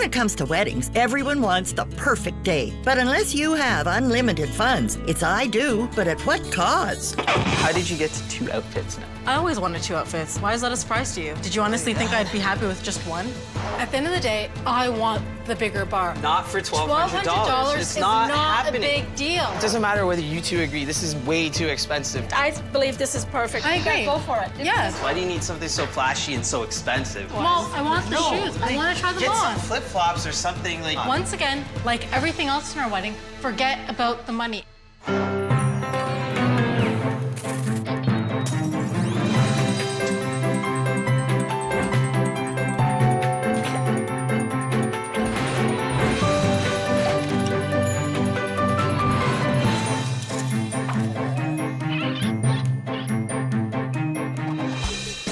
When it comes to weddings, everyone wants the perfect day. But unless you have unlimited funds, it's I do, but at what cost? How did you get to 2 outfits now? I always wanted 2 outfits. Why is that a surprise to you? Did you honestly think I'd be happy with just one? At the end of the day, I want the bigger bar. Not for $1,200. It's is not not happening. a big deal. It doesn't matter whether you two agree. This is way too expensive. I believe this is perfect. I agree. Go for it. Yeah. Why do you need something so flashy and so expensive? Well, I want the shoes. I want to try them Get on. some flip-flops or something like... Once again, like everything else in our wedding, forget about the money.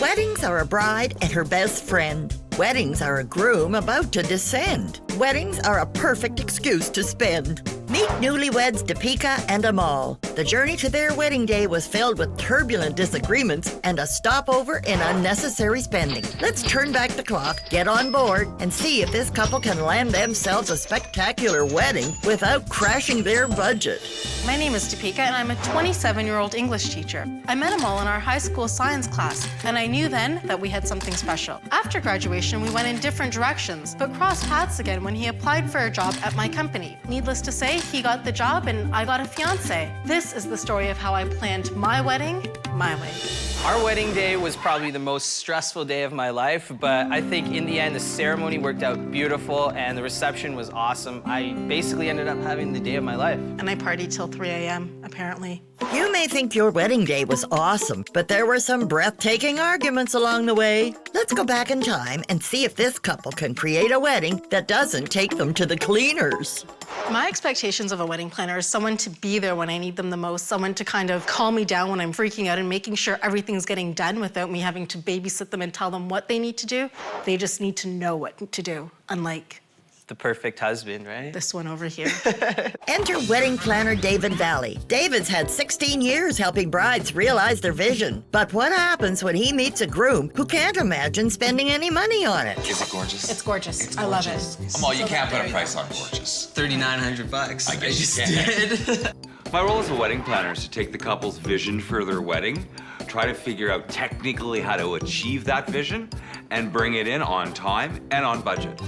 Weddings are a bride and her best friend. Weddings are a groom about to descend. Weddings are a perfect excuse to spend. Meet newlyweds Dipika and Amol. The journey to their wedding day was filled with turbulent disagreements and a stopover in unnecessary spending. Let's turn back the clock, get on board, and see if this couple can land themselves a spectacular wedding without crashing their budget. My name is Dipika, and I'm a 27-year-old English teacher. I met Amol in our high school science class, and I knew then that we had something special. After graduation, we went in different directions, but crossed paths again when he applied for a job at my company. Needless to say, he got the job, and I got a fiancé. This is the story of how I planned my wedding, my way. Our wedding day was probably the most stressful day of my life, but I think in the end, the ceremony worked out beautiful and the reception was awesome. I basically ended up having the day of my life. And I partied till 3 a.m., apparently. You may think your wedding day was awesome, but there were some breathtaking arguments along the way. Let's go back in time and see if this couple can create a wedding that doesn't take them to the cleaners. My expectations of a wedding planner is someone to be there when I need them the most, someone to kind of calm me down when I'm freaking out and making sure everything's getting done without me having to babysit them and tell them what they need to do. They just need to know what to do, unlike The perfect husband, right? this one over here. Enter wedding planner David Valley. David's had 16 years helping brides realize their vision. But what happens when he meets a groom who can't imagine spending any money on it? Is it gorgeous? It's gorgeous. I love it. Amal, you can't put a price on gorgeous. $3,900. I guess you can. My role as a wedding planner is to take the couple's vision for their wedding, try to figure out technically how to achieve that vision, and bring it in on time and on budget.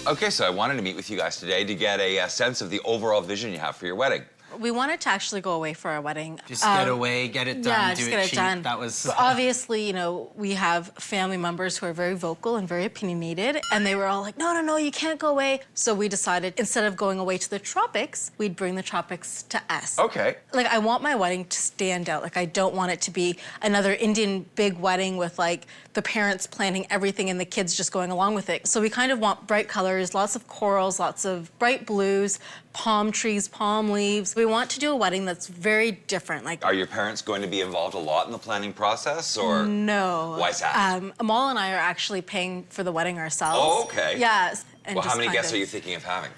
Okay, so I wanted to meet with you guys today to get a sense of the overall vision you have for your wedding. We wanted to actually go away for our wedding. Just get away, get it done, Yeah, do just it get it cheap. done. That was... But obviously, you know, we have family members who are very vocal and very opinionated, and they were all like, no, no, no, you can't go away. So we decided instead of going away to the tropics, we'd bring the tropics to us. Okay. Like, I want my wedding to stand out. Like, I don't want it to be another Indian big wedding with, like, the parents planning everything and the kids just going along with it. So we kind of want bright colors, lots of corals, lots of bright blues, palm trees, palm leaves. We want to do a wedding that's very different. Like, Are your parents going to be involved a lot in the planning process, or? no. Why is that? Amal and I are actually paying for the wedding ourselves. Oh, okay. Yes. And Well, just how many kind guests of- are you thinking of having?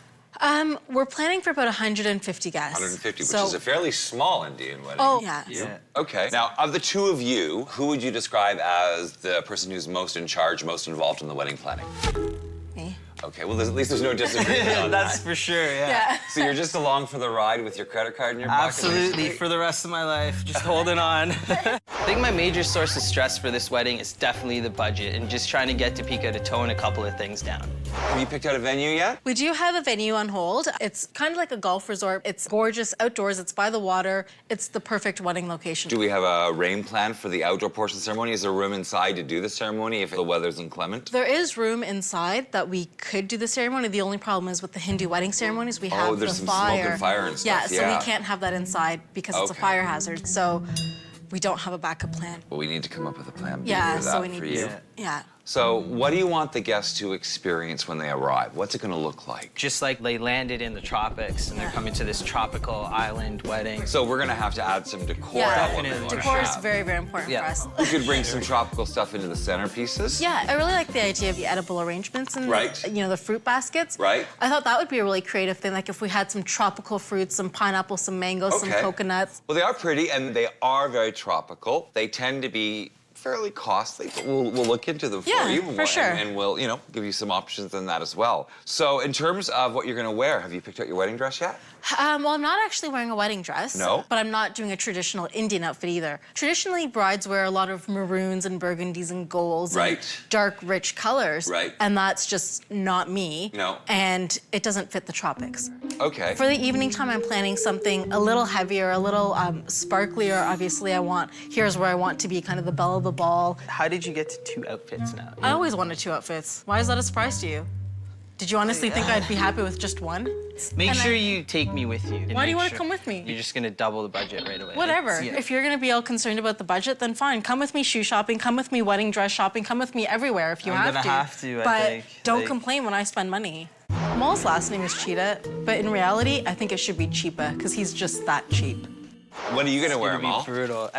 We're planning for about 150 guests. 150, which So- is a fairly small Indian wedding. Oh, yeah. Yeah. Okay. Now, of the two of you, who would you describe as the person who's most in charge, most involved in the wedding planning? Me. Okay, well, at least there's no disagreement on That's that. for sure, yeah. Yeah. So you're just along for the ride with your credit card in your pocket? Absolutely, basically? for the rest of my life, just holding on. I think my major source of stress for this wedding is definitely the budget and just trying to get Dipika to tone a couple of things down. Have you picked out a venue yet? We do have a venue on hold. It's kind of like a golf resort. It's gorgeous outdoors. It's by the water. It's the perfect wedding location. Do we have a rain plan for the outdoor portion of the ceremony? Is there room inside to do the ceremony if the weather's inclement? There is room inside that we could do the ceremony. The only problem is with the Hindu wedding ceremonies, we have there's the some smoke fire. and fire and Yeah, stuff, so yeah. we can't have that inside because it's a Okay. fire hazard. So we don't have a backup plan. Well, we need to come up with a plan B Yeah, for that so we for need you. Yeah. So what do you want the guests to experience when they arrive? What's it going to look like? Just like they landed in the tropics and they're coming to this tropical island wedding. So we're going to have to add some decor Yeah, elements. definitely. Decor is very, very important Yeah. for us. You could bring some tropical stuff into the centerpieces. Yeah, I really like the idea of the edible arrangements and Right. you know, the fruit baskets. Right. I thought that would be a really creative thing, like if we had some tropical fruits, some pineapple, some mangoes, some Okay. coconuts. Well, they are pretty and they are very tropical. They tend to be fairly costly, but we'll look into them for Yeah, you. for sure. And we'll, you know, give you some options on that as well. So in terms of what you're gonna wear, have you picked out your wedding dress yet? Well, I'm not actually wearing a wedding dress. No? But I'm not doing a traditional Indian outfit either. Traditionally, brides wear a lot of maroons and burgundies and golds. Right. And dark, rich colors. Right. And that's just not me. No. And it doesn't fit the tropics. Okay. For the evening time, I'm planning something a little heavier, a little sparklier. Obviously, here's where I want to be kind of the belle of the ball. How did you get to 2 outfits now? I always wanted 2 outfits. Why is that a surprise to you? Did you honestly think I'd be happy with just one? Make sure you take me with you. Why do you want to come with me? You're just gonna double the budget right away. Whatever. Yeah. If you're gonna be all concerned about the budget, then fine. Come with me shoe shopping, come with me wedding dress shopping, come with me everywhere if you I'm have gonna to. have to, I but think. don't Like- complain when I spend money. Amol's last name is Cheetah, but in reality, I think it should be Cheapa, because he's just that cheap. What are you gonna It's wear, gonna be Amal? brutal.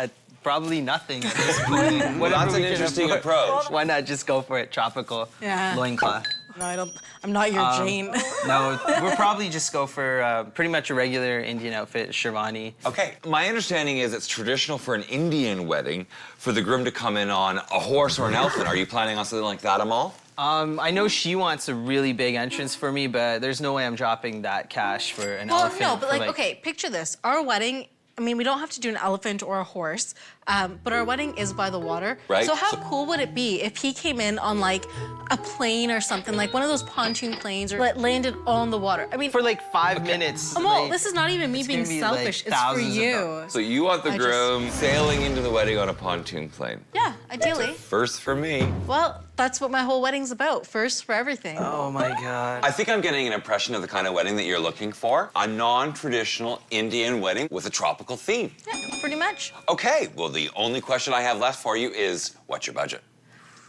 Probably nothing at this point. Well, that's an interesting approach. Why not just go for it? Tropical Yeah. loincloth. No, I don't. I'm not your Jane. No, we'll probably just go for pretty much a regular Indian outfit, Sherwani. Okay, my understanding is it's traditional for an Indian wedding for the groom to come in on a horse or an elephant. Are you planning on something like that, Amal? I know she wants a really big entrance for me, but there's no way I'm dropping that cash for an Well, elephant. no, but for, like, okay, picture this. Our wedding, I mean, we don't have to do an elephant or a horse, but our wedding is by the water. Right. So how cool would it be if he came in on like a plane or something, like one of those pontoon planes, or like landed on the water? I mean, For like 5 minutes. Amol, like, this is not even me it's being gonna be, like, selfish. It's for thousands of you. dollars. So you want the I just- groom sailing into the wedding on a pontoon plane. Yeah, ideally. First for me. Well, that's what my whole wedding's about. First for everything. Oh my God. I think I'm getting an impression of the kind of wedding that you're looking for. A non-traditional Indian wedding with a tropical theme. Yeah, pretty much. Okay, well, the only question I have left for you is, what's your budget?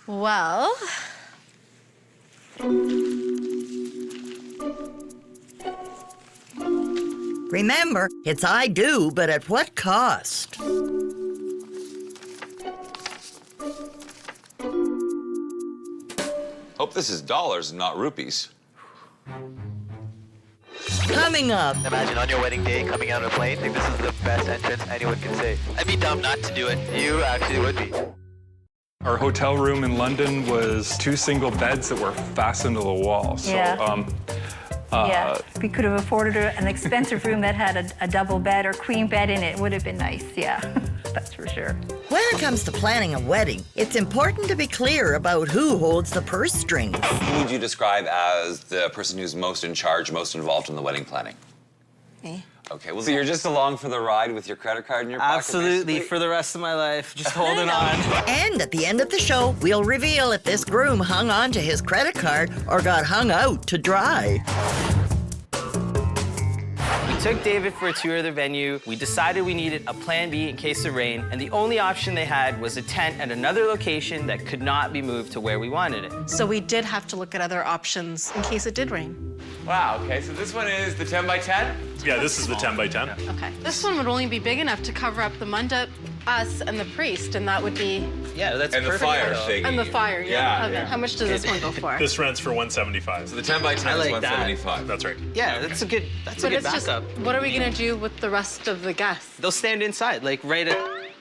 Well, Remember, it's I do, but at what cost? Hope this is dollars and not rupees. Coming up, Imagine on your wedding day coming out of a plane. I think this is the best entrance anyone can say. I'd be dumb not to do it. You actually would be. Our hotel room in London was 2 single beds that were fastened to the wall. So, Yeah. Yeah, we could have afforded an expensive room that had a double bed or queen bed in it. It would have been nice, yeah, that's for sure. when it comes to planning a wedding, it's important to be clear about who holds the purse strings. Who would you describe as the person who's most in charge, most involved in the wedding planning? me. Okay, well, so you're just along for the ride with your credit card in your pocket, Absolutely, basically? for the rest of my life. Just holding on. And at the end of the show, we'll reveal if this groom hung on to his credit card or got hung out to dry. We took David for a tour of the venue. We decided we needed a plan B in case of rain, and the only option they had was a tent at another location that could not be moved to where we wanted it. So we did have to look at other options in case it did rain. Wow, okay, so this one is the 10 by 10? yeah, this is the 10 by 10. Okay. This one would only be big enough to cover up the mandap, us, and the priest, and that would be... Yeah, that's And the perfect. fire though. thing. And the fire, yeah. Yeah, Okay. yeah. How much does this one go for? This rents for $175. So the 10 by 10 I is like that. 175. That's right. Yeah, that's a good But backup. it's just, what are we gonna do with the rest of the guests? They'll stand inside, like right at,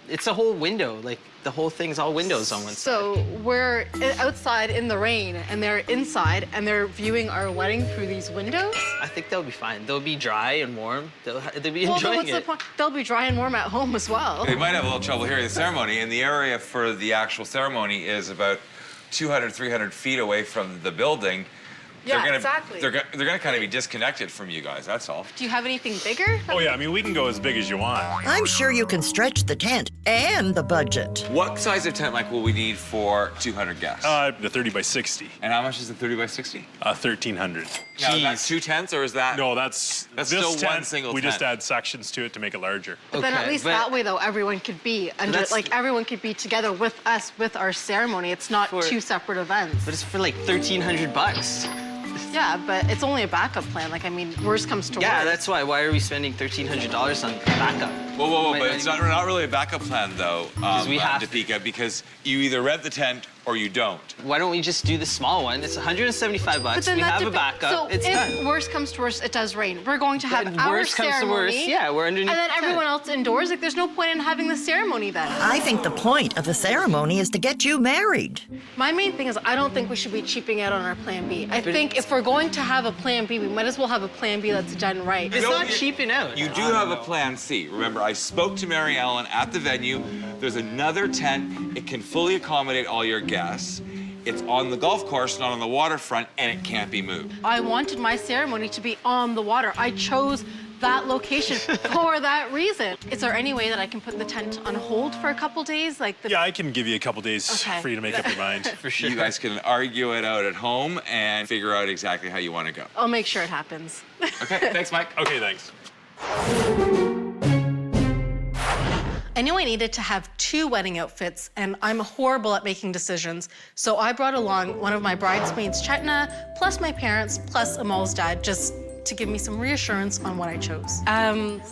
it's a whole window, like the whole thing's all windows on one side. So we're outside in the rain, and they're inside, and they're viewing our wedding through these windows? I think they'll be fine. They'll be dry and warm. They'll be Well, then enjoying what's the it. point? They'll be dry and warm at home as well. They might have a little trouble hearing the ceremony, and the area for the actual ceremony is about 200, 300 feet away from the building. Yeah, they're gonna, exactly. They're gonna kind of be disconnected from you guys, that's all. Do you have anything bigger? Oh yeah, I mean, we can go as big as you want. I'm sure you can stretch the tent and the budget. What size of tent, Mike, will we need for 200 guests? The 30 by 60, and how much is the 30 by 60? 1,300. Now, is that 2 tents, or is that... No, that's That's this still one tent, single we just tent. add sections to it to make it larger. But then at Okay, least but- that way, though, everyone could be under, that's- like everyone could be together with us with our ceremony. It's not For- 2 separate events. But it's for like $1,300. Yeah, but it's only a backup plan. Like, I mean, worst comes to Yeah, worst. that's why. Why are we spending $1,300 on backup? Whoa, Might but not it's even- not really a backup plan, though, we have- Dipika, because you either rent the tent or you don't. Why don't we just do the small one? It's 175 bucks. But then We that have a depends. backup. So It's if done. worst comes to worst, it does rain. We're going to have Then our worst comes to ceremony. worst, yeah, we're underneath And then the tent. everyone else indoors. Like, there's no point in having the ceremony then. I think the point of the ceremony is to get you married. My main thing is I don't think we should be cheaping out on our plan B. I think if we're going to have a plan B, we might as well have a plan B that's done right. It's not cheaping out. You do have a plan C. Remember, I spoke to Mary Ellen at the venue. There's another tent. It can fully accommodate all your guests. It's on the golf course, not on the waterfront, and it can't be moved. I wanted my ceremony to be on the water. I chose that location for that reason. Is there any way that I can put the tent on hold for a couple days? Like Yeah, I can give you a couple days Okay. for you to make up your mind. For sure. You guys can argue it out at home and figure out exactly how you want to go. I'll make sure it happens. Okay, thanks, Mike. Okay, thanks. I knew I needed to have 2 wedding outfits, and I'm horrible at making decisions. So I brought along one of my bridesmaids, Chetna, plus my parents, plus Amol's dad, just to give me some reassurance on what I chose.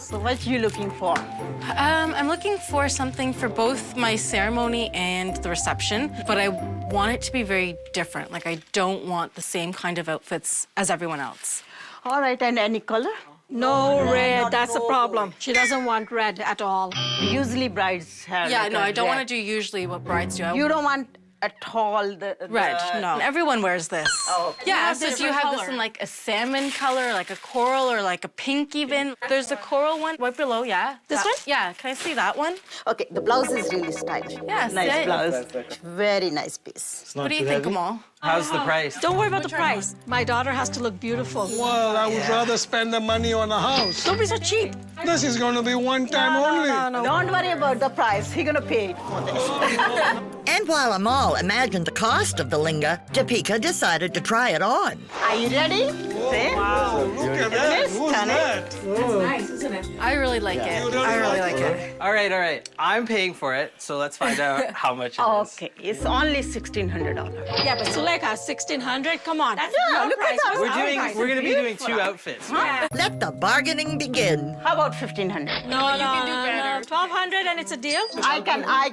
So what you looking for? I'm looking for something for both my ceremony and the reception, but I want it to be very different. Like, I don't want the same kind of outfits as everyone else. All right, and any color? No red, that's the problem. She doesn't want red at all. Usually brides have. Yeah, like no, a I don't want red. to do usually what brides do. You don't want at all the Red, no. Everyone wears this. Oh, okay. Yeah, What's so the do you have this color? in like a salmon color, like a coral, or like a pink even? There's the coral one right below, yeah. This That- one? Yeah, can I see that one? Okay, the blouse is really stylish. Yeah, Nice say. blouse. Very nice piece. What do you think, Amol? How's the price? Don't worry about the price. My daughter has to look beautiful. Well, I would rather spend the money on a house. Don't be so cheap. This is going to be one time only. Don't worry about the price. He's gonna pay it for this. And while Amol imagined the cost of the linga, Dipika decided to try it on. Are you ready? See? Look at that. Miss, Who's honey. that? I really like it. I really like it. All right. I'm paying for it, so let's find out how much it is. Okay, it's only $1,600. Yeah, but Suleika, 1,600, come on. Yeah, look at that. We're gonna be doing 2 outfits. Right? Let the bargaining begin. How about 1,500? No, 1,200 and it's a deal. I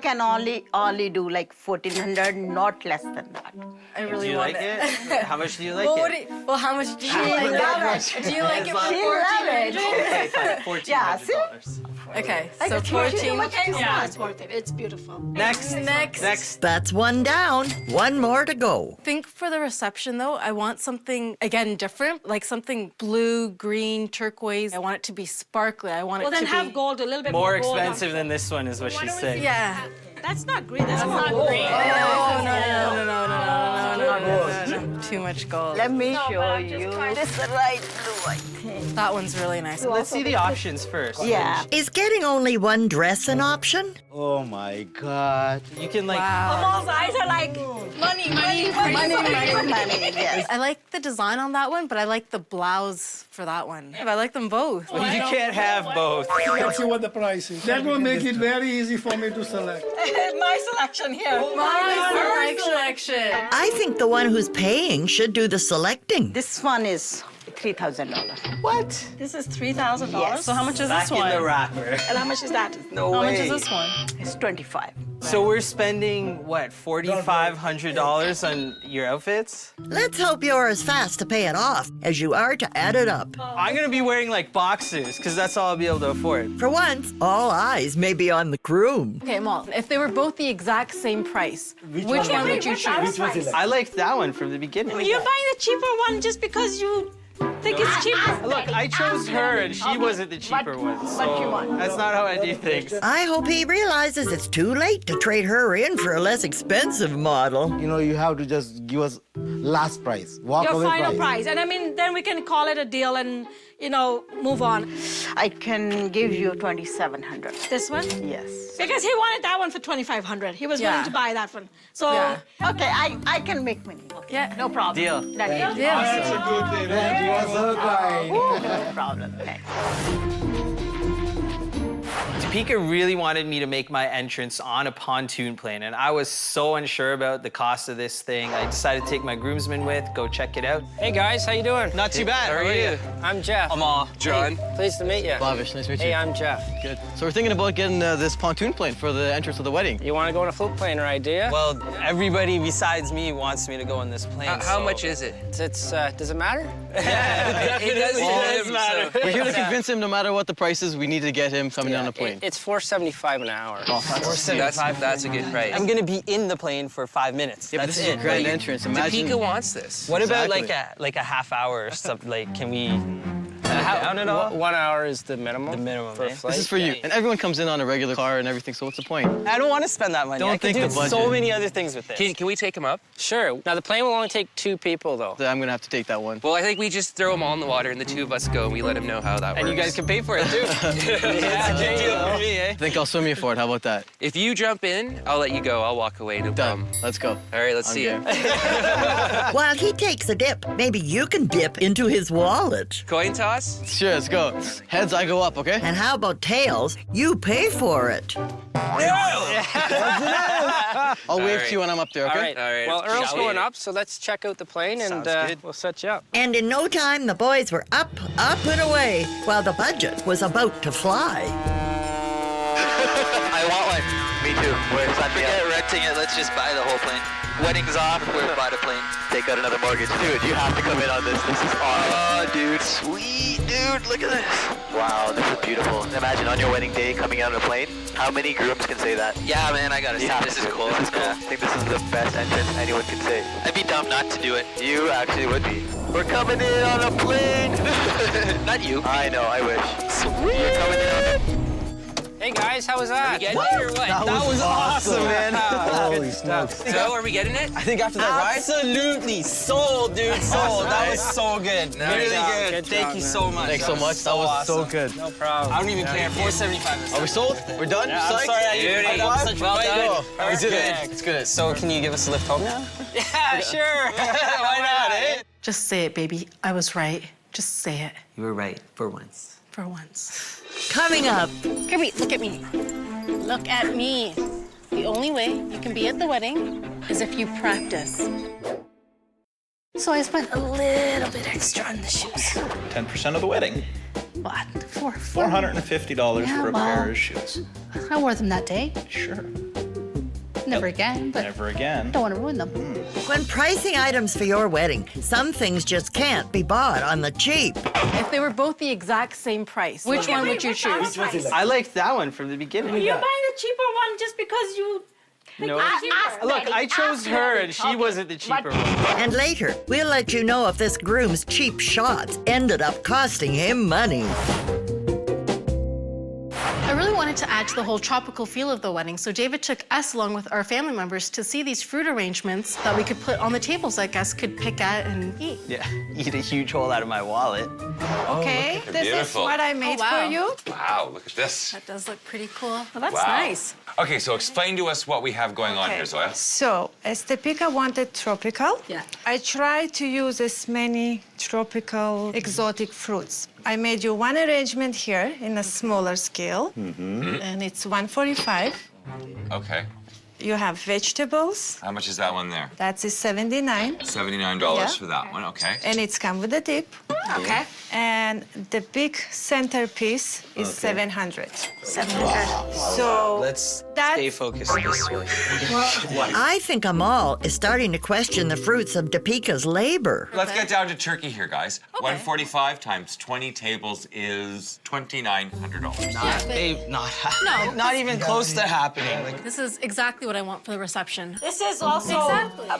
can only do like 1,400, not less than that. I Do really you want like it. it? How much do you like Well, it? well, how much do you like it? Do you like it for She love it. Okay, fine. $1,400. Yeah, see? Okay, I so can charge you 14. much Yeah, it's worth it. It's beautiful. Next. That's one down, one more to go. I think for the reception, though, I want something, again, different, like something blue, green, turquoise. I want it to be sparkly. I want Well, it then to have be... gold, a little bit More more gold on expensive than this one is what she's saying. Yeah. That's not green, that's not green. Oh, no. Too much gold. Let me show you. This is the right blue, I think. That one's really nice. Let's see the options first. Yeah. Is getting only one dress an option? Oh my God. You can like. Amal's eyes are like, money. Yes. I like the design on that one, but I like the blouse for that one. I like them both. You can't have both. Let's see what the price is. That will make it very easy for me to select. My selection here. My selection. I think the one who's paying should do the selecting. This one is $3,000. What? This is $3,000? Yes. So how much is Back this in one? the wrapper. And how much is that? No How way. much is this one? It's 25. So we're spending what, $4,500 on your outfits? Let's hope you're as fast to pay it off as you are to add it up. I'm gonna be wearing like boxers, because that's all I'll be able to afford. For once, all eyes may be on the groom. Okay, Amal, if they were both the exact same price, which one would you choose? I liked that one from the beginning. You're buying the cheaper one just because you think it's cheaper. Look, I chose her and she wasn't the cheaper one. So that's not how I do things. I hope he realizes it's too late to trade her in for a less expensive model. You know, you have to just give us last price. Walk Your away final price. And I mean, then we can call it a deal and, move on. I can give you 2,700. This one? Yes. Because he wanted that one for 2,500. He was willing Yeah. to buy that one. So, Yeah. Okay, I can make money. Okay. Yeah. No problem. Deal. Done. Yeah. No problem. Okay. Dipika really wanted me to make my entrance on a pontoon plane, and I was so unsure about the cost of this thing. I decided to take my groomsmen with, go check it out. Hey guys, how you doing? Not too bad. How are you? I'm Jeff. Amol. John. Hey, pleased to meet you. Lavish, nice to meet you. Hey, I'm Jeff. Good. So we're thinking about getting this pontoon plane for the entrance of the wedding. You want to go on a float plane, right, do you? Well, everybody besides me wants me to go on this plane. How much is it? It's does it matter? Yeah, it does matter. We're here to convince him no matter what the price is, we need to get him coming down the plane. It's $4.75 an hour. Oh, that's a good price. I'm gonna be in the plane for 5 minutes. Yeah, but this is a grand entrance. Imagine. Dipika wants this. What about like a half hour or something? Like, can we down it all? 1 hour is the minimum. The minimum for a flight. This is for you. And everyone comes in on a regular car and everything, so what's the point? I don't want to spend that money. Don't I could think do the budget. so many other things with this. Can we take him up? Sure. Now the plane will only take 2 people though. I'm gonna have to take that one. Well, I think we just throw them all in the water and the 2 of us go and we let him know how that works. And you guys can pay for it too. That's a good deal for me, eh? I think I'll swim you for it. How about that? If you jump in, I'll let you go. I'll walk away. No Done. problem. Let's go. All right, let's see it. While he takes a dip, maybe you can dip into his wallet. Coin toss? Sure, let's go. Heads, I go up, okay? And how about tails? You pay for it. I'll wave to you when I'm up there, okay? All right. Well, Earl's going up, so let's check out the plane and we'll set you up. And in no time, the boys were up and away, while the budget was about to fly. I want one. Me too. Forget renting it. Let's just buy the whole plane. Wedding's off. We're buy the plane. Take out another mortgage. Dude, you have to come in on this. This is awesome. Oh, dude. Sweet. Dude, look at this. Wow, this is beautiful. Imagine on your wedding day coming out on a plane. How many grooms can say that? Yeah, man, I gotta say, this is cool. This is cool. I think this is the best entrance anyone can say. I'd be dumb not to do it. You actually would be. We're coming in on a plane. Not you. I know, I wish. Sweet. We're coming in on a Hey guys, how was that? Are we getting it or what? That was awesome, man. Good stuff. So, are we getting it? I think after that ride. Absolutely. Sold, dude. Sold. That was so good. Really good. Good Thank job, you man. so much. Thanks so much. That was so good. No problem. I don't even care. 475. Are we sold? We're done? Yeah, I'm Psyched? sorry I Dude, I got such a well way to done. go. We did it. Perfect. It's good. So can you give us a lift home now? Yeah, sure. Why not, eh? Just say it, baby. I was right. Just say it. You were right for once. For once. Coming up. Come here, look at me. Look at me. The only way you can be at the wedding is if you practice. So I spent a little bit extra on the shoes. 10% of the wedding. What? $450 Yeah, for a well. pair of shoes. I wore them that day. Sure. Never again, but Never again. don't want to ruin them. When pricing items for your wedding, some things just can't be bought on the cheap. If they were both the exact same price, which one would you choose? I liked that one from the beginning. You're buying the cheaper one just because you think No. it's cheaper. Look, I chose her and she wasn't the cheaper one. And later, we'll let you know if this groom's cheap shots ended up costing him money. I really wanted to add to the whole tropical feel of the wedding, so David took us along with our family members to see these fruit arrangements that we could put on the tables that guests could pick at and eat. Yeah, eat a huge hole out of my wallet. Okay, this beautiful. is what I made for you. Wow, look at this. That does look pretty cool. Well, that's nice. Okay, so explain to us what we have going on here, Zoya. So, as Dipika wanted tropical, I tried to use as many tropical exotic fruits. I made you one arrangement here in a smaller scale, and it's 145. Okay. You have vegetables. How much is that one there? That's $79. $79 Yeah. for that one, okay. And it's come with a dip. Okay. And the big centerpiece is Okay. 700. 700. So Let's that's stay focused this way. I think Amol is starting to question the fruits of Dipika's labor. Let's get down to turkey here, guys. 145 times 20 tables is $2,900. Not even close to happening. Like, This is exactly what I want for the reception. This is also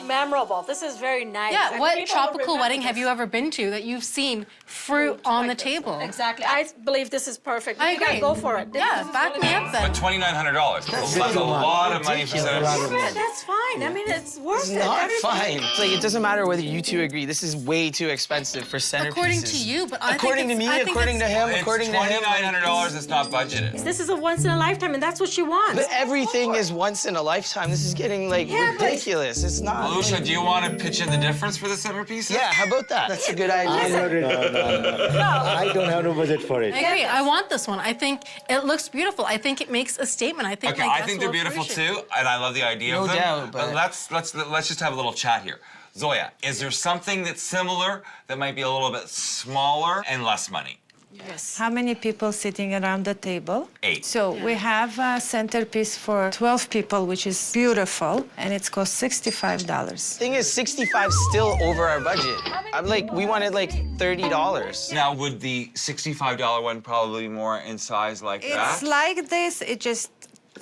memorable. This is very nice. Yeah, And what people will tropical remember wedding have you ever been to that you've seen fruit on the table? Exactly. I believe this is perfect. I You gotta agree. go for it. Yeah, back me up then. But $2,900. That's a lot of money for Yeah, that's fine. I mean, it's worth it. not Everything. fine. It's like, it doesn't matter whether you two agree. This is way too expensive for centerpieces. According to you, but I according think to it's- me, I think according to it's- him, according to him. $2,900 is not budgeted. This is a once in a lifetime, and that's what you want. But everything is once in a lifetime. lifetime. This is getting like ridiculous. It's not. Alusha, do you want to pitch in the difference for the centerpiece? Yeah, how about that? That's a good idea. No. I don't have no budget for it. I agree. I want this one. I think it looks beautiful. I think it makes a statement. I think. Okay, I think they're beautiful too, and I love the idea of them. No doubt, but let's just have a little chat here. Zoya, is there something that's similar that might be a little bit smaller and less money? Yes. How many people sitting around the table? 8. So we have a centerpiece for 12 people, which is beautiful, and it's cost $65. Thing is, 65 still over our budget. I'm like, we wanted like $30. Now, would the $65 one probably be more in size like that? It's like this, it just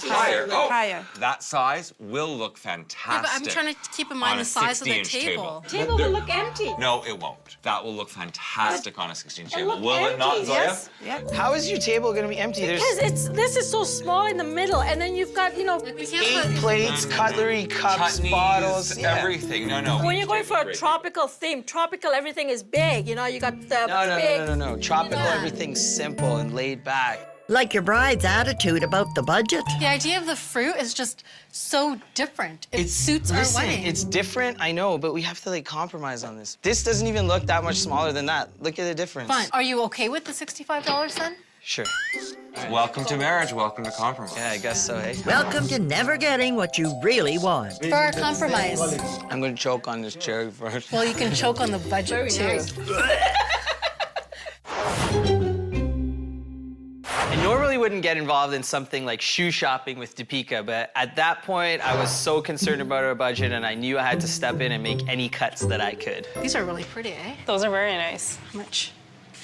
higher. Oh, higher. that size will look fantastic. Yeah, but I'm trying to keep in mind the size of the 16-inch table. Table will look empty. No, it won't. That will look fantastic on a 16-inch table. look Will it not, empty, Zoya? yes. Yeah. How is your table gonna be empty? Because this is so small in the middle, and then you've got, 8 plates, cutlery, cups, Chutneys, bottles. everything. No. when you're going for a tropical theme, tropical everything is big. You got the big. No. Tropical, everything's simple and laid back. Like your bride's attitude about the budget. The idea of the fruit is just so different. It suits our wedding. It's different, I know, but we have to compromise on this. This doesn't even look that much smaller than that. Look at the difference. Fine. Are you okay with the $65 then? Sure. Welcome to marriage. Welcome to compromise. Yeah, I guess so, hey? Welcome to never getting what you really want. For our compromise. I'm gonna choke on this cherry first. Well, you can choke on the budget too. I normally wouldn't get involved in something like shoe shopping with Dipika, but at that point, I was so concerned about our budget and I knew I had to step in and make any cuts that I could. These are really pretty, eh? Those are very nice. How much?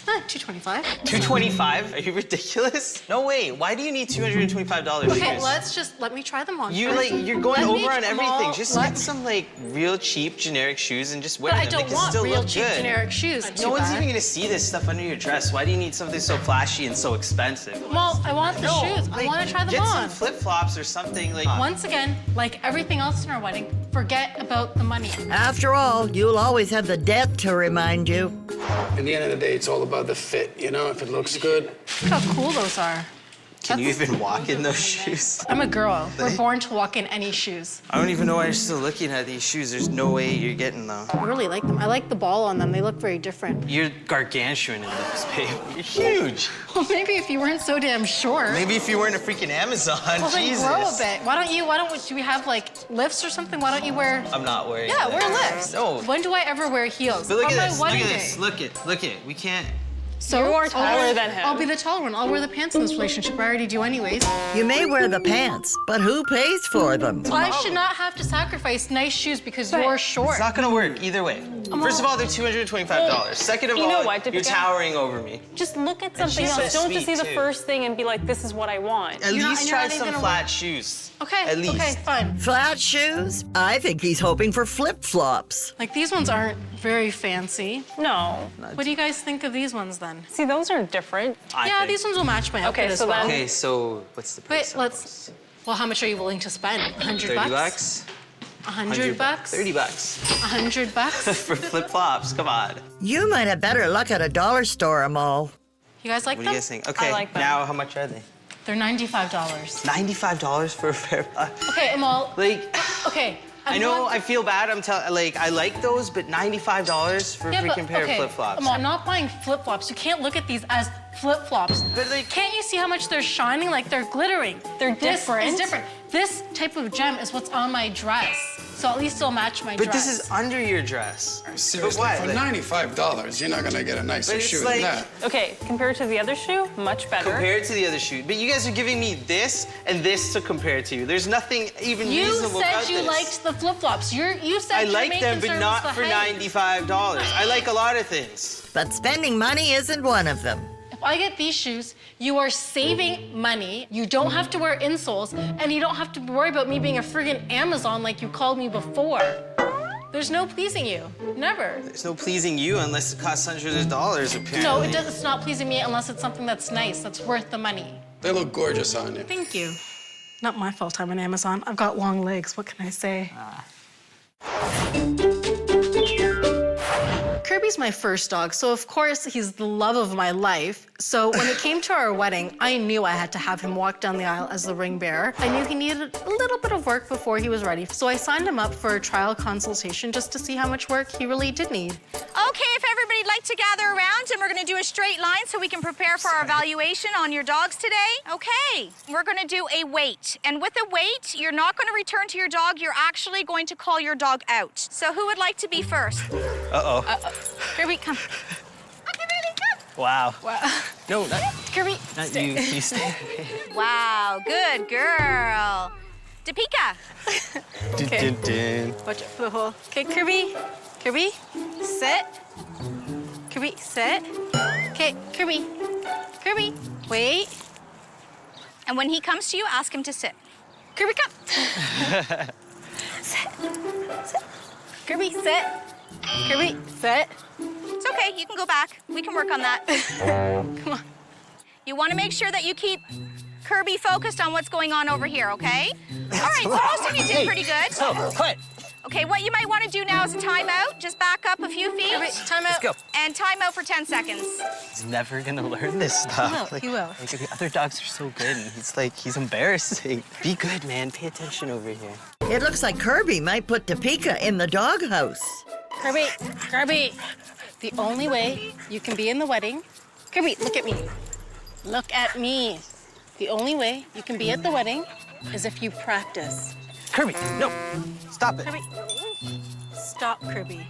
$225. $225? Are you ridiculous? No way. Why do you need $225 Okay, shoes? let me try them on. You're going over on everything. Just get some real cheap generic shoes and just wear But them. I don't They can want still real look cheap good. generic shoes. No one's even gonna see this stuff under your dress. Why do you need something so flashy and so expensive? Well, I want the shoes. I want to try them get on. some flip-flops or something Once again, like everything else in our wedding, forget about the money. After all, you'll always have the debt to remind you. At the end of the day, it's all about the fit, if it looks good. Look how cool those are. Can you even walk in those shoes? I'm a girl. We're born to walk in any shoes. I don't even know why you're still looking at these shoes. There's no way you're getting them. I really like them. I like the ball on them. They look very different. You're gargantuan in those, babe. You're huge. Well, maybe if you weren't so damn short. Maybe if you weren't a freaking Amazon, Well, then Jesus. grow a bit. Do we have lifts or something? Why don't you wear? I'm not wearing Yeah, that. wear lifts. No. When do I ever wear heels? But look On at my this. Look wedding at day. this. Look it. We can't. So You're more taller than him. I'll be the taller one. I'll wear the pants in this relationship. I already do anyways. You may wear the pants, but who pays for them? I should not have to sacrifice nice shoes because you're short. It's not gonna work either way. First of all, they're $225. Second of You know all, what, you're Dipika? towering over me. Just look at something she's so else. Don't just see sweet, the too. first thing and be like, this is what I want. At You're not- least and you're try not even some gonna flat shoes. Okay, At least. okay, fine. Flat shoes? I think he's hoping for flip-flops. Like these ones aren't very fancy. No. What do you guys think of these ones then? See, those are different. Yeah, these ones will match my outfit as well. Okay, so what's the price? Wait, well, how much are you willing to spend? 100 $30 bucks? bucks? 100 bucks? $30 bucks. 100 bucks? For flip-flops, come on. You might have better luck at a dollar store, Amol. You guys like What them? do you guys think? Okay, I like them. now how much are they? They're $95. $95 for a pair of Okay, Amol. Okay. I know, I feel bad. I like those, but $95 for a freaking pair of flip-flops. Amol, I'm not buying flip-flops. You can't look at these as flip-flops. But can't you see how much they're shining? Like they're glittering. They're different. This is different. This type of gem is what's on my dress. So at least it'll match my dress. But this is under your dress. Seriously, But for what? $95, you're not gonna get a nicer But it's shoe like- than that. Okay, compared to the other shoe, much better. Compared to the other shoe. But you guys are giving me this and this to compare to. There's nothing even You reasonable about said you this. liked the flip-flops. You said I your like main them, but concern not was the for height. $95. I like a lot of things. But spending money isn't one of them. If I get these shoes, you are saving money. You don't have to wear insoles, and you don't have to worry about me being a friggin' Amazon like you called me before. There's no pleasing you. Never. There's no pleasing you unless it costs hundreds of dollars, apparently. No, it's not pleasing me unless it's something that's nice, that's worth the money. They look gorgeous on you. Thank you. Not my fault I'm on Amazon. I've got long legs. What can I say? Kirby Kirby's my first dog, so of course he's the love of my life. So when it came to our wedding, I knew I had to have him walk down the aisle as the ring bearer. I knew he needed a little bit of work before he was ready. So I signed him up for a trial consultation just to see how much work he really did need. Okay, if everybody'd like to gather around, and we're gonna do a straight line so we can prepare for our evaluation on your dogs today. Okay, we're gonna do a wait. And with a wait, you're not gonna return to your dog, you're actually going to call your dog out. So who would like to be first? Uh-oh. Kirby, come. Wow. Wow. No, not, Kirby, not stay. you. You stay. Wow, good girl. Dipika. Okay. Watch out for the hole. Okay, Kirby. Kirby, sit. Kirby, sit. Okay, Kirby. Kirby, wait. And when he comes to you, ask him to sit. Kirby, come. Sit. Sit. Kirby, sit. Kirby, sit. It's okay, you can go back. We can work on that. Come on. You want to make sure that you keep Kirby focused on what's going on over here, okay? All right, so most of you did pretty good. So, quiet. Okay, what you might want to do now is a timeout. Just back up a few feet. Timeout. Let's go. And timeout for 10 seconds. He's never gonna learn this stuff. He will. Like, the other dogs are so good, and he's embarrassing. Be good, man. Pay attention over here. It looks like Kirby might put Dipika in the doghouse. Kirby, Kirby. The only way you can be in the wedding, Kirby, look at me. Look at me. The only way you can be at the wedding is if you practice. Kirby, no. Stop it. Kirby. Stop, Kirby.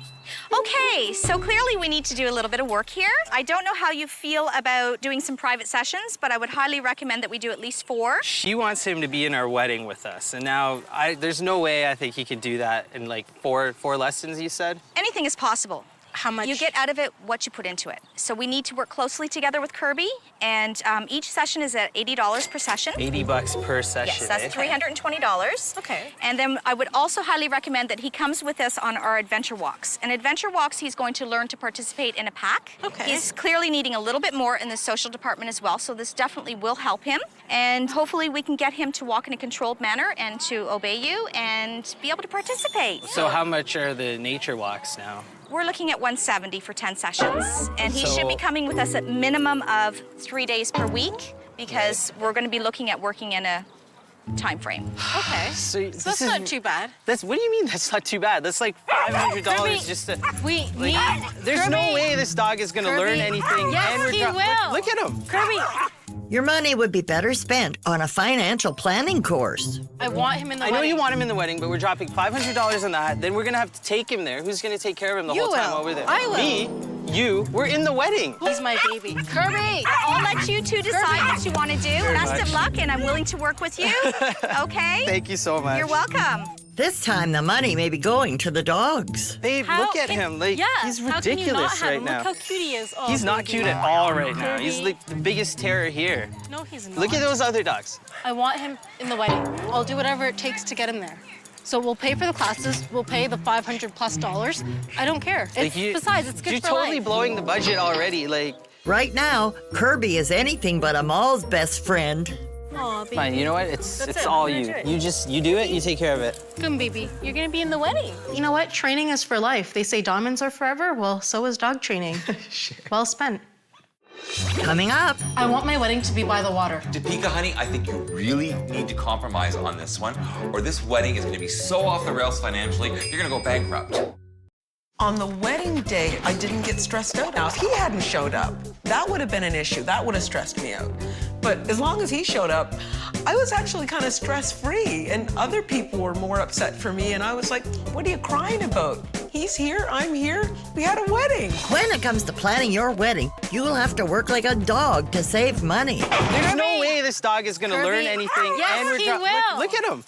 Okay, so clearly we need to do a little bit of work here. I don't know how you feel about doing some private sessions, but I would highly recommend that we do at least 4. She wants him to be in our wedding with us, and now there's no way I think he could do that in like four lessons, you said? Anything is possible. How much? You get out of it what you put into it. So we need to work closely together with Kirby, and each session is at $80 per session. $80 per session. Yes, that's $320. Okay. And then I would also highly recommend that he comes with us on our adventure walks. And adventure walks, he's going to learn to participate in a pack. Okay. He's clearly needing a little bit more in the social department as well, so this definitely will help him. And hopefully we can get him to walk in a controlled manner and to obey you and be able to participate. So how much are the nature walks now? We're looking at $170 for 10 sessions. And he So- should be coming with us at minimum of 3 days per week because we're going to be looking at working in a time frame. Okay. So that's not too bad. What do you mean that's not too bad? That's like $500 just to... We Like, there's no way this dog is gonna learn anything. Yes, and we're he will. Look at him. Kirby, Your money would be better spent on a financial planning course. I want him in the I wedding. know you want him in the wedding, but we're dropping $500 on that. Then we're gonna have to take him there. Who's gonna take care of him the You whole time will. while we're there? I will. Me, you, we're in the wedding. He's my baby. Kirby! I'll let you two decide what you want to do. Best of luck, and I'm willing to work with you. Okay? Thank you so much. You're welcome. This time the money may be going to the dogs. Babe, look at him. Like, he's how can you not ridiculous have right him? now. Look how cute he is. Oh, He's not baby. cute at all right now. He's Kirby. like the biggest terror here. No, he's not. Look at those other dogs. I want him in the wedding. I'll do whatever it takes to get him there. So we'll pay for the classes. We'll pay the $500+. I don't care. Besides, it's good You're for totally life. blowing the budget already. Like, Right now, Kirby is anything but Amol's best friend. Aw, baby. fine. You know what? It's That's it's it. all We're you. gonna do it. You do it. You take care of it. Come, baby. You're gonna be in the wedding. You know what? Training is for life. They say diamonds are forever. Well, so is dog training. Well spent. Coming up. I want my wedding to be by the water. Dipika, honey, I think you really need to compromise on this one, or this wedding is going to be so off the rails financially, you're going to go bankrupt. On the wedding day, I didn't get stressed out. Now, if he hadn't showed up, that would have been an issue. That would have stressed me out. But as long as he showed up, I was actually kind of stress-free, and other people were more upset for me, and I was like, what are you crying about? He's here, I'm here, we had a wedding. When it comes to planning your wedding, you'll have to work like a dog to save money. There's no way this dog is gonna learn anything. Yes, and we're he will. Look at him.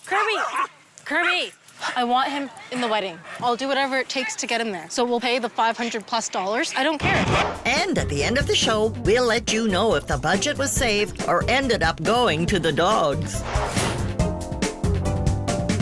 Kirby! I want him in the wedding. I'll do whatever it takes to get him there. So we'll pay the $500+. I don't care. And at the end of the show, we'll let you know if the budget was saved or ended up going to the dogs.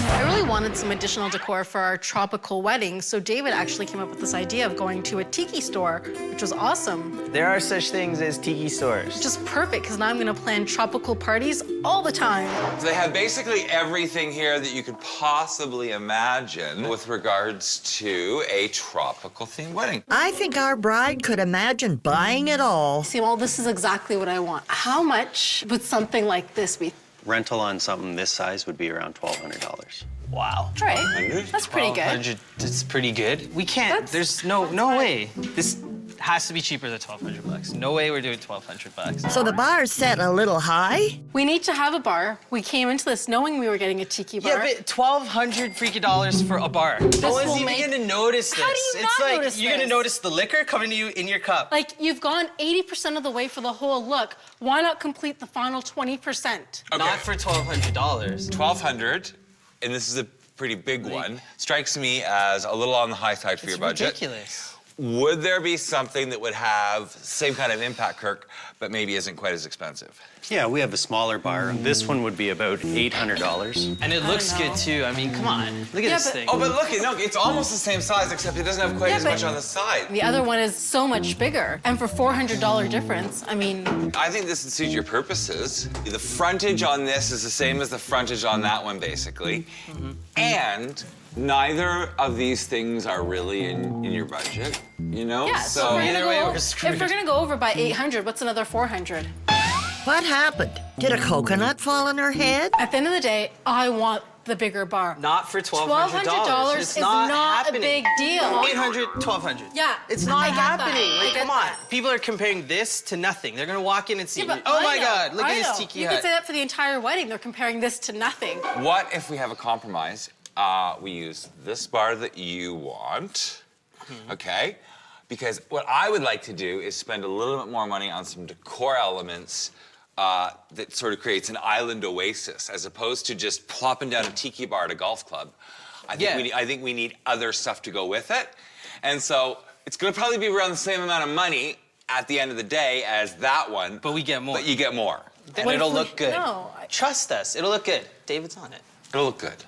I really wanted some additional decor for our tropical wedding, so David actually came up with this idea of going to a tiki store, which was awesome. There are such things as tiki stores. Just perfect, because now I'm gonna plan tropical parties all the time. So they have basically everything here that you could possibly imagine with regards to a tropical themed wedding. I think our bride could imagine buying it all. See, well, this is exactly what I want. How much would something like this be? Rental on something this size would be around $1,200. Wow. All right, that's pretty good. 1,200, that's pretty good. We can't, there's no way. This has to be cheaper than 1,200 bucks. No way we're doing 1,200 bucks. So the bar's set a little high? We need to have a bar. We came into this knowing we were getting a tiki bar. Yeah, but $1,200 freaking dollars for a bar. No one's even gonna notice this. How do you it's not like notice you're this? gonna notice the liquor coming to you in your cup. Like, you've gone 80% of the way for the whole look. Why not complete the final 20%? Okay. Not for $1,200. $1,200, and this is a pretty big one, strikes me as a little on the high side for your budget. It's ridiculous. Would there be something that would have same kind of impact, Kirk, but maybe isn't quite as expensive? Yeah, we have a smaller bar. This one would be about $800. And it looks good too. I mean, come on, look at this thing. Oh, but look, no, it's almost the same size, except it doesn't have quite as much on the side. The other one is so much bigger. And for $400 difference, I mean... I think this would suit your purposes. The frontage on this is the same as the frontage on that one, basically. And neither of these things are really in your budget, you know? Yeah, so either way, we're if screwed. we're gonna go over by 800, what's another 400? What happened? Did a coconut fall on her head? At the end of the day, I want the bigger bar. Not for $1,200. $1,200 It's is not happening. a big deal. 800, 1,200. Yeah, It's not I get that. happening. I Like, get come on. that. People are comparing this to nothing. They're gonna walk in and see, Yeah, but oh I my know, God, look I at this know. tiki You hut. could say that for the entire wedding. They're comparing this to nothing. What if we have a compromise? We use this bar that you want, okay? Because what I would like to do is spend a little bit more money on some decor elements that sort of creates an island oasis, as opposed to just plopping down a tiki bar at a golf club. I think we need other stuff to go with it. And so it's gonna probably be around the same amount of money at the end of the day as that one. But we get more. But you get more. And it'll look good. No. Trust us, it'll look good. David's on it. It'll look good.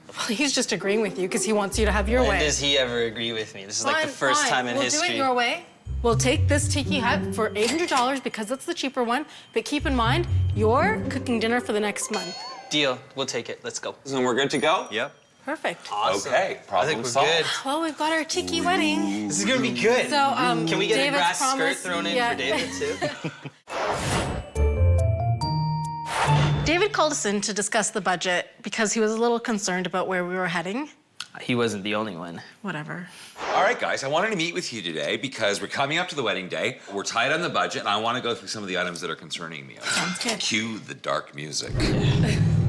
Well, he's just agreeing with you because he wants you to have your When way. does he ever agree with me? This is like the first time in history. We'll do it your way. We'll take this tiki hut for $800 because it's the cheaper one. But keep in mind, you're cooking dinner for the next month. Deal, we'll take it. Let's go. So we're good to go? Yep. Perfect. Awesome. Okay, problem I think we're solved. good. Well, we've got our tiki wedding. This is gonna be good. So, can we get David's a grass promised- skirt thrown in yeah. for David too? David called us in to discuss the budget because he was a little concerned about where we were heading. He wasn't the only one. Whatever. All right, guys, I wanted to meet with you today because we're coming up to the wedding day. We're tight on the budget, and I want to go through some of the items that are concerning me. Sounds good. Cue the dark music.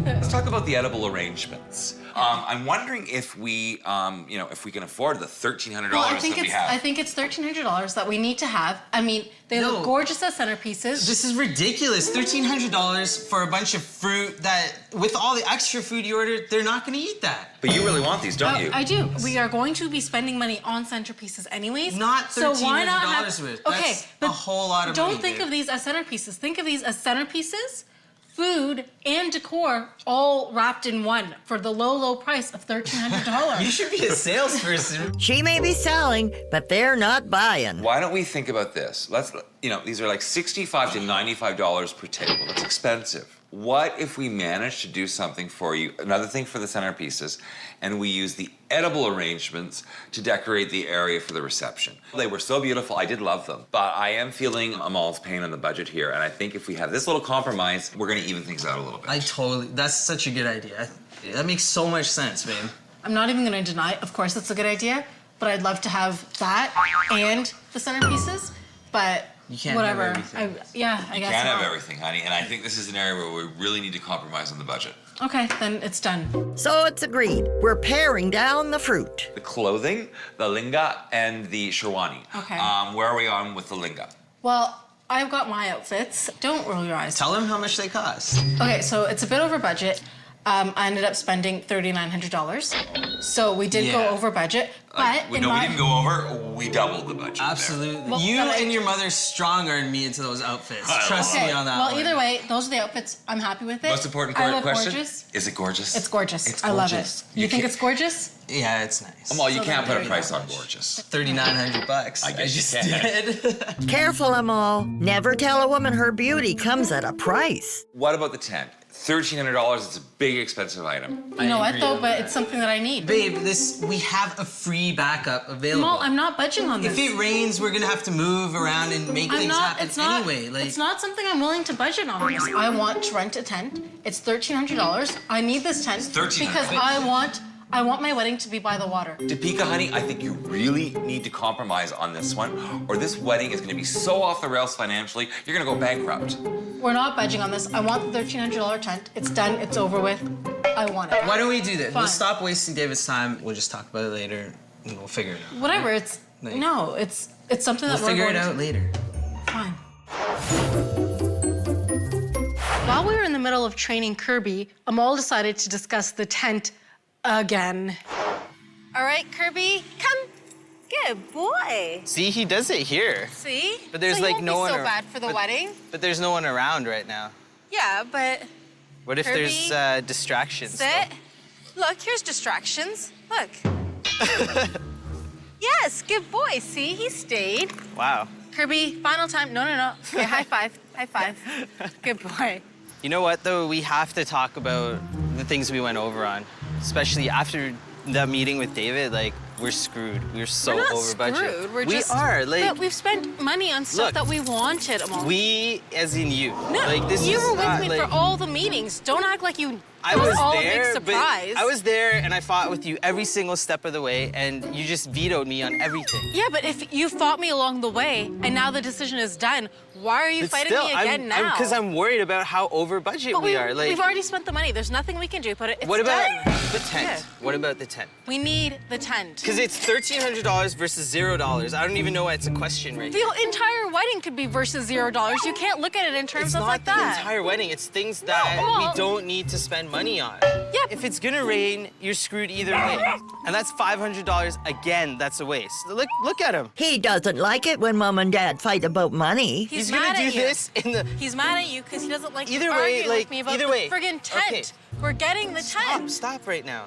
Let's talk about the edible arrangements. I'm wondering if we, if we can afford the $1,300 Well, that we have. I think it's $1,300 that we need to have. I mean, they look gorgeous as centerpieces. This is ridiculous. $1,300 for a bunch of fruit that, with all the extra food you ordered, they're not gonna eat that. But you really want these, don't you? I do. We are going to be spending money on centerpieces anyways. Not So why not have... $1,300 worth. Okay, That's but a whole lot of money, don't think babe. of these as centerpieces. Think of these as centerpieces, food, and decor all wrapped in one for the low, low price of $1,300. You should be a salesperson. She may be selling, but they're not buying. Why don't we think about this? These are like $65 to $95 per table. That's expensive. What if we manage to do something for you, another thing for the centerpieces, and we use the edible arrangements to decorate the area for the reception? They were so beautiful, I did love them, but I am feeling Amol's pain on the budget here, and I think if we have this little compromise, we're gonna even things out a little bit. That's such a good idea. That makes so much sense, babe. I'm not even going to deny, of course, it's a good idea, but I'd love to have that and the centerpieces, but you can't whatever. have everything. I guess You can't have not. everything, honey, and I think this is an area where we really need to compromise on the budget. Okay, then it's done. So it's agreed. We're paring down the fruit. The clothing, the linga, and the sherwani. Okay. Where are we on with the linga? Well, I've got my outfits. Don't roll your eyes. Tell them how much they cost. Okay, so it's a bit over budget. I ended up spending $3,900. So we did go over budget, but we didn't go over. We doubled the budget. Absolutely. Well, you but and your mother strong-armed me into those outfits. Trust me on that Well, one. either way, those are the outfits. I'm happy with it. Most important I look question: gorgeous. Is it gorgeous? It's gorgeous. It's I love gorgeous. it. You think it's gorgeous? Yeah, it's nice. Amal, you So can't then put a price on $3,900. gorgeous. $3,900. I guess just you can. did. Careful, Amol. Never tell a woman her beauty comes at a price. What about the tent? $1,300. It's a big, expensive item. You know what, though? But it's something that I need. Babe, we have a free backup available. Amal, I'm not budging on this. If it rains, we're gonna have to move around and make things happen anyway. It's not something I'm willing to budget on. I want to rent a tent. It's $1,300. I need this tent $1,300. because I want my wedding to be by the water. Dipika, honey, I think you really need to compromise on this one, or this wedding is going to be so off the rails financially, you're going to go bankrupt. We're not budging on this. I want the $1,300 tent. It's done. It's over with. I want it. Why don't we do this? Fine. We'll stop wasting David's time. We'll just talk about it later, and we'll figure it out. Whatever. It's something that We'll figure it out later. Fine. While we were in the middle of training Kirby, Amol decided to discuss the tent again. All right, Kirby, come. Good boy. See, he does it here. See? But there's so like you no won't one. be so bad for the wedding. But there's no one around right now. Yeah, but What if Kirby, there's distractions? sit. Look, here's distractions. Look. Yes, good boy. See, he stayed. Wow. Kirby, final time. No. Okay, high five. High five. Good boy. You know what, though? We have to talk about the things we went over on, especially after that meeting with David. Like, we're screwed. We're so We're not over budget. screwed. We're just, are. Like, but we've spent money on stuff Look, that we wanted, Amol. we, as in you. No, like, this you is were with not, me like, for all the meetings. Don't act like you. I it was all a there, big but surprise. I was there and I fought with you every single step of the way, and you just vetoed me on everything. Yeah, but if you fought me along the way and now the decision is done, why are you But fighting still, me again now? Because I'm worried about how over budget But we are. Like, we've already spent the money. There's nothing we can do about it. It's what about done. the tent? Yeah. What about the tent? We need the tent. Because it's $1,300 versus $0. I don't even know why it's a question right now. The entire wedding could be versus $0. You can't look at it in terms It's of not like the that. entire wedding. It's things that Well- we don't need to spend money on. Yeah. If it's gonna rain, you're screwed either way. And that's $500. Again, that's a waste. Look at him. He doesn't like it when Mom and Dad fight about money. He's gonna mad do at you. this in the. He's mad at you because he doesn't like Either you way, arguing like, with me about either the way. friggin' tent. Okay. We're getting the tent. Stop right now.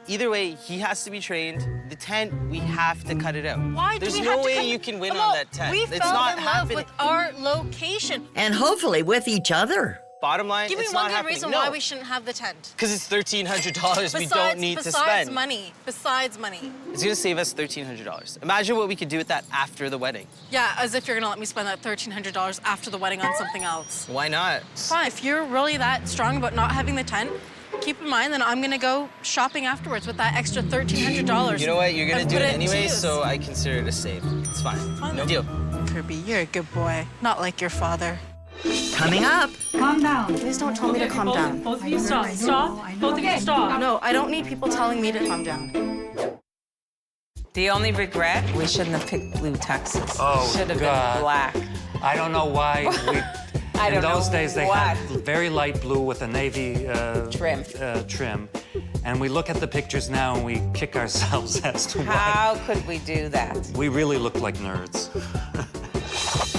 Either way, he has to be trained. The tent, we have to cut it out. Why do There's we no have to way cut- you can win Amol, on that tent. We It's fell not in love happening. with our location. And hopefully with each other. Bottom line, Give me it's one not good happening. reason No. why we shouldn't have the tent. Because it's $1,300 we don't need to spend. Besides money. Besides money. It's gonna save us $1,300. Imagine what we could do with that after the wedding. Yeah, as if you're gonna let me spend that $1,300 after the wedding on something else. Why not? Fine, if you're really that strong about not having the tent, keep in mind that I'm gonna go shopping afterwards with that extra $1,300. You know what? You're gonna and do put it to anyway, use. so I consider it a save. It's fine. No deal. Kirby, you're a good boy. Not like your father. Coming up. Calm down. Please don't tell me to calm down. Both of you stop. Stop. Both of you stop. No, I don't need people telling me to calm down. The only regret, we shouldn't have picked blue tuxes. Oh, should have God. been black. I don't know why. I In don't those know days, they what. had very light blue with a navy Trim. And we look at the pictures now and we kick ourselves as to why. How could we do that? We really look like nerds.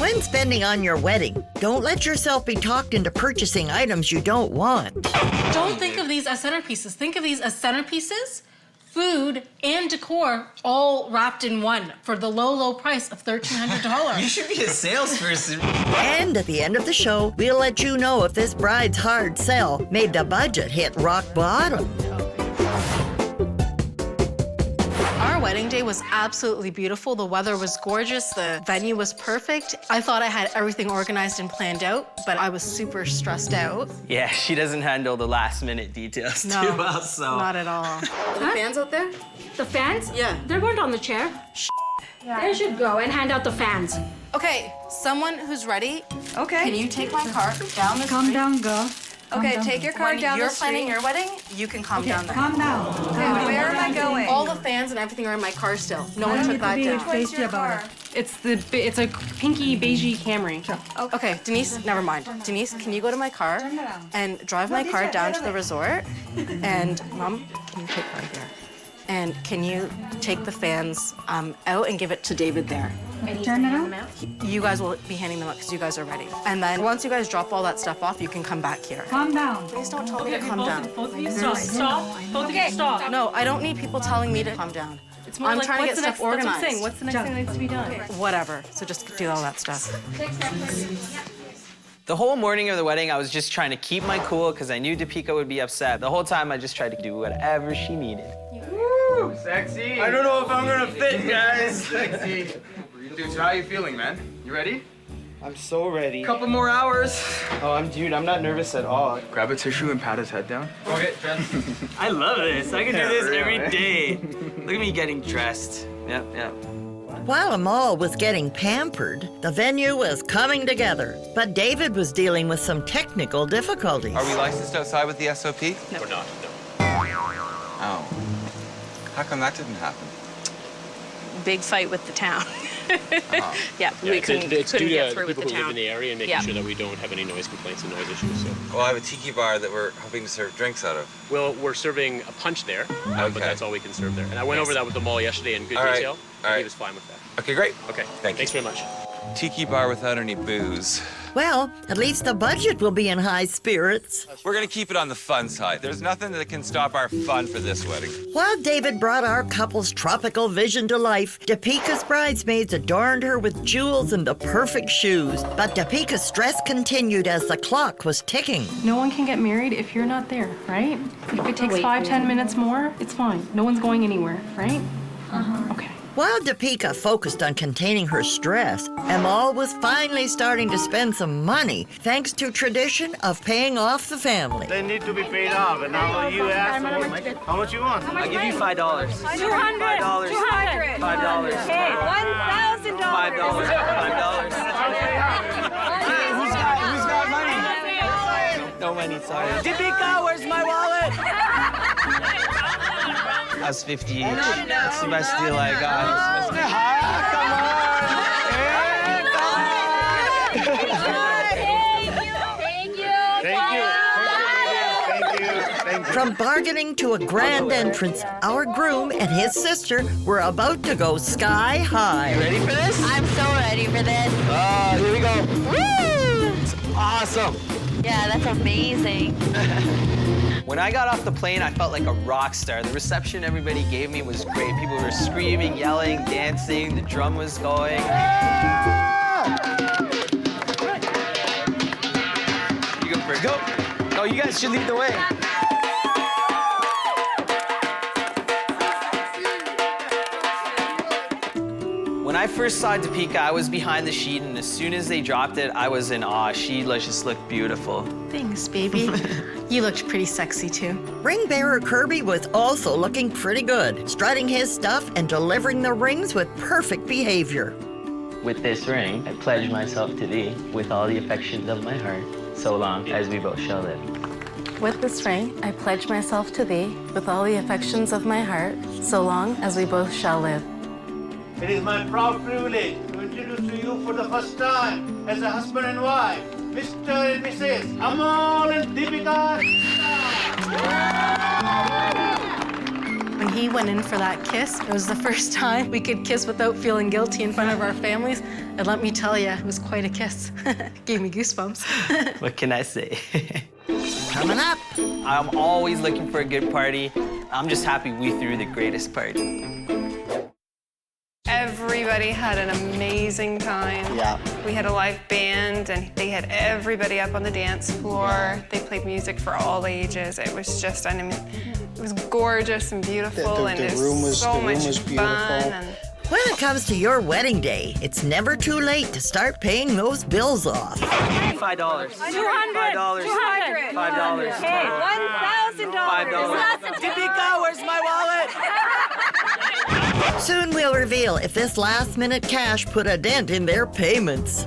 When spending on your wedding, don't let yourself be talked into purchasing items you don't want. Don't think of these as centerpieces. Think of these as centerpieces, food, and decor all wrapped in one for the low, low price of $1,300. You should be a salesperson. And at the end of the show, we'll let you know if this bride's hard sell made the budget hit rock bottom. Our wedding day was absolutely beautiful. The weather was gorgeous. The venue was perfect. I thought I had everything organized and planned out, but I was super stressed out. Yeah, she doesn't handle the last minute details No, too well, so. not at all. Are the fans out there? The fans? Yeah. They're going down the chair. They should go and hand out the fans. Okay, someone who's ready. Okay. Can you take my cart down the Calm street? down, girl. Okay, take your car down the street. When you're planning your wedding, you can calm down there. Calm down. Okay, where am I going? All the fans and everything are in my car still. No one took that down. Face your car. It's a pinky beigey Camry. Okay, Denise, never mind. Denise, can you go to my car and drive my car down to the resort? And Mom, can you take right here? And can you take the fans out and give it to David there? Turn it out. You guys will be handing them out because you guys are ready. And then once you guys drop all that stuff off, you can come back here. Calm down. Please don't tell me to calm down. Both of you stop. Both of you stop. No, I don't need people telling me to calm down. It's more I'm like, trying to get stuff organized. That's what's the next thing that needs to be done? Whatever. So just do all that stuff. The whole morning of the wedding, I was just trying to keep my cool because I knew Dipika would be upset. The whole time, I just tried to do whatever she needed. Woo! Sexy! I don't know if I'm gonna fit, guys. Sexy. Dude, so how are you feeling, man? You ready? I'm so ready. Couple more hours. Oh, I'm not nervous at all. Grab a tissue and pat his head down. Okay, I love this. I can do this every day. Look at me getting dressed. Yep. While Amol was getting pampered, the venue was coming together. But David was dealing with some technical difficulties. Are we licensed outside with the SOP? No. We're not, no. Oh. How come that didn't happen? Big fight with the town. Yeah, we couldn't get through with the town. People who live in the area and making sure that we don't have any noise complaints and noise issues. So. Well, I have a tiki bar that we're hoping to serve drinks out of. Well, we're serving a punch there, but that's all we can serve there. And I went over that with the mall yesterday in good detail. And he was fine with that. Okay, great. Okay, thanks very much. Tiki bar without any booze. Well, at least the budget will be in high spirits. We're gonna keep it on the fun side. There's nothing that can stop our fun for this wedding. While David brought our couple's tropical vision to life, Dipika's bridesmaids adorned her with jewels and the perfect shoes. But Dipika's stress continued as the clock was ticking. No one can get married if you're not there, right? If it takes 5-10 minutes more, it's fine. No one's going anywhere, right? Okay. While Dipika focused on containing her stress, Amol was finally starting to spend some money thanks to tradition of paying off the family. They need to be paid off, and now you ask how much you want. I'll give you $5. $200. $5. $5. Hey, $1,000. $5. Who's got money? No money, sorry. Dipika, where's my wallet? I was 50 each. That's the best deal I got. Thank you. From bargaining to a grand entrance, our groom and his sister were about to go sky high. You ready for this? I'm so ready for this. Here we go. Woo! It's awesome. Yeah, that's amazing. When I got off the plane, I felt like a rock star. The reception everybody gave me was great. People were screaming, yelling, dancing. The drum was going. You go first. Go. Oh, you guys should lead the way. When I first saw Dipika, I was behind the sheet, and as soon as they dropped it, I was in awe. She just looked beautiful. Thanks, baby. You looked pretty sexy, too. Ring bearer Kirby was also looking pretty good, strutting his stuff and delivering the rings with perfect behavior. With this ring, I pledge myself to thee with all the affections of my heart, so long as we both shall live. With this ring, I pledge myself to thee with all the affections of my heart, so long as we both shall live. It is my proud privilege to introduce to you for the first time as a husband and wife, Mr. and Mrs. Amol and Dipika. When he went in for that kiss, it was the first time we could kiss without feeling guilty in front of our families. And let me tell you, it was quite a kiss. Gave me goosebumps. What can I say? Coming up. I'm always looking for a good party. I'm just happy we threw the greatest party. Everybody had an amazing time. Yeah. We had a live band, and they had everybody up on the dance floor. Yeah. They played music for all ages. It was just, it was gorgeous and beautiful, and it was so much fun. And when it comes to your wedding day, it's never too late to start paying those bills off. $5. $200. $5. $5. Hey, $1,000. $5. Dipika, where's my wallet? Soon we'll reveal if this last-minute cash put a dent in their payments.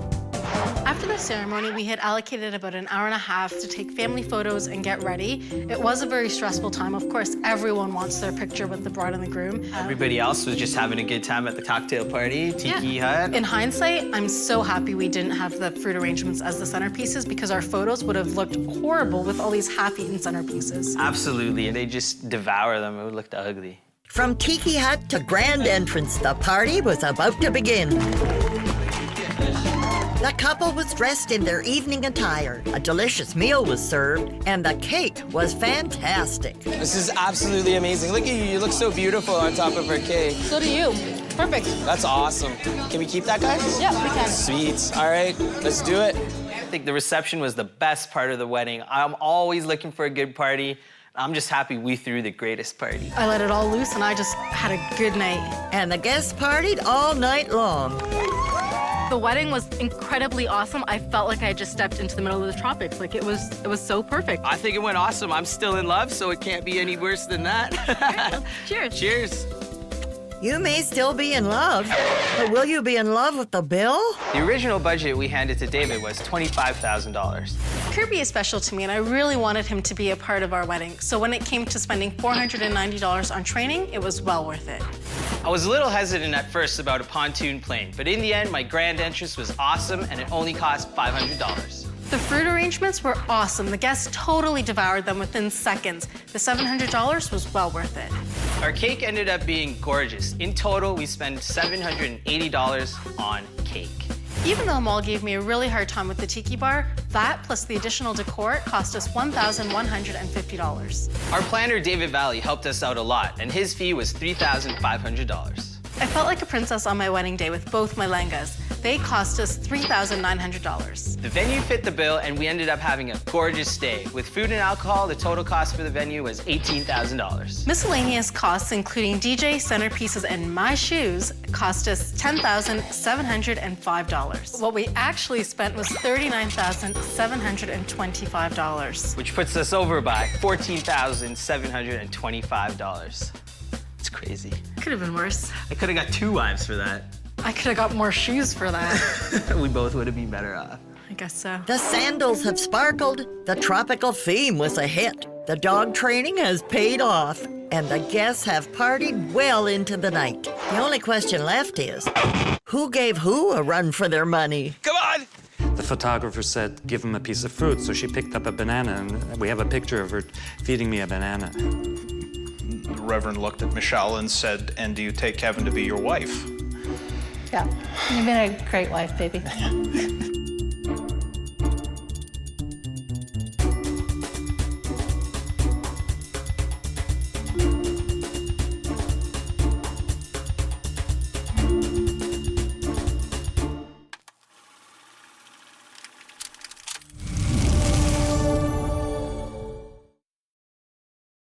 After After the ceremony, we had allocated about an hour and a half to take family photos and get ready. It was a very stressful time. Of course, everyone wants their picture with the bride and the groom. Everybody else was just having a good time at the cocktail party, tiki hut. In hindsight, I'm so happy we didn't have the fruit arrangements as the centerpieces because our photos would have looked horrible with all these half-eaten centerpieces. Absolutely, and they just devour them. It looked ugly. From tiki hut to grand entrance, the party was about to begin. The couple was dressed in their evening attire. A delicious meal was served, and the cake was fantastic. This is absolutely amazing. Look at you. You look so beautiful on top of her cake. So do you. Perfect. That's awesome. Can we keep that, guys? Yeah, we can. Sweet. All right, let's do it. I think the reception was the best part of the wedding. I'm always looking for a good party. I'm just happy we threw the greatest party. I let it all loose, and I just had a good night. And the guests partied all night long. The wedding was incredibly awesome. I felt like I just stepped into the middle of the tropics. Like it was so perfect. I think it went awesome. I'm still in love, so it can't be any worse than that. Cheers. Cheers. You may still be in love, but will you be in love with the bill? The original budget we handed to David was $25,000. Kirby is special to me, and I really wanted him to be a part of our wedding. So when it came to spending $490 on training, it was well worth it. I was a little hesitant at first about a pontoon plane, but in the end, my grand entrance was awesome, and it only cost $500. The fruit arrangements were awesome. The guests totally devoured them within seconds. The $700 was well worth it. Our cake ended up being gorgeous. In total, we spent $780 on cake. Even though Amol gave me a really hard time with the tiki bar, that plus the additional decor cost us $1,150. Our planner, David Valley, helped us out a lot, and his fee was $3,500. I felt like a princess on my wedding day with both my lehengas. They cost us $3,900. The venue fit the bill, and we ended up having a gorgeous stay. With food and alcohol, the total cost for the venue was $18,000. Miscellaneous costs, including DJ, centerpieces, and my shoes, cost us $10,705. What we actually spent was $39,725. Which puts us over by $14,725. It's crazy. Could have been worse. I could have got 2 wives for that. I could have got more shoes for that. We both would have been better off. I guess so. The sandals have sparkled. The tropical theme was a hit. The dog training has paid off. And the guests have partied well into the night. The only question left is, who gave who a run for their money? Come on! The photographer said, give him a piece of fruit, so she picked up a banana, and we have a picture of her feeding me a banana. The Reverend looked at Michelle and said, and do you take Kevin to be your wife? Yeah, you've been a great wife, baby.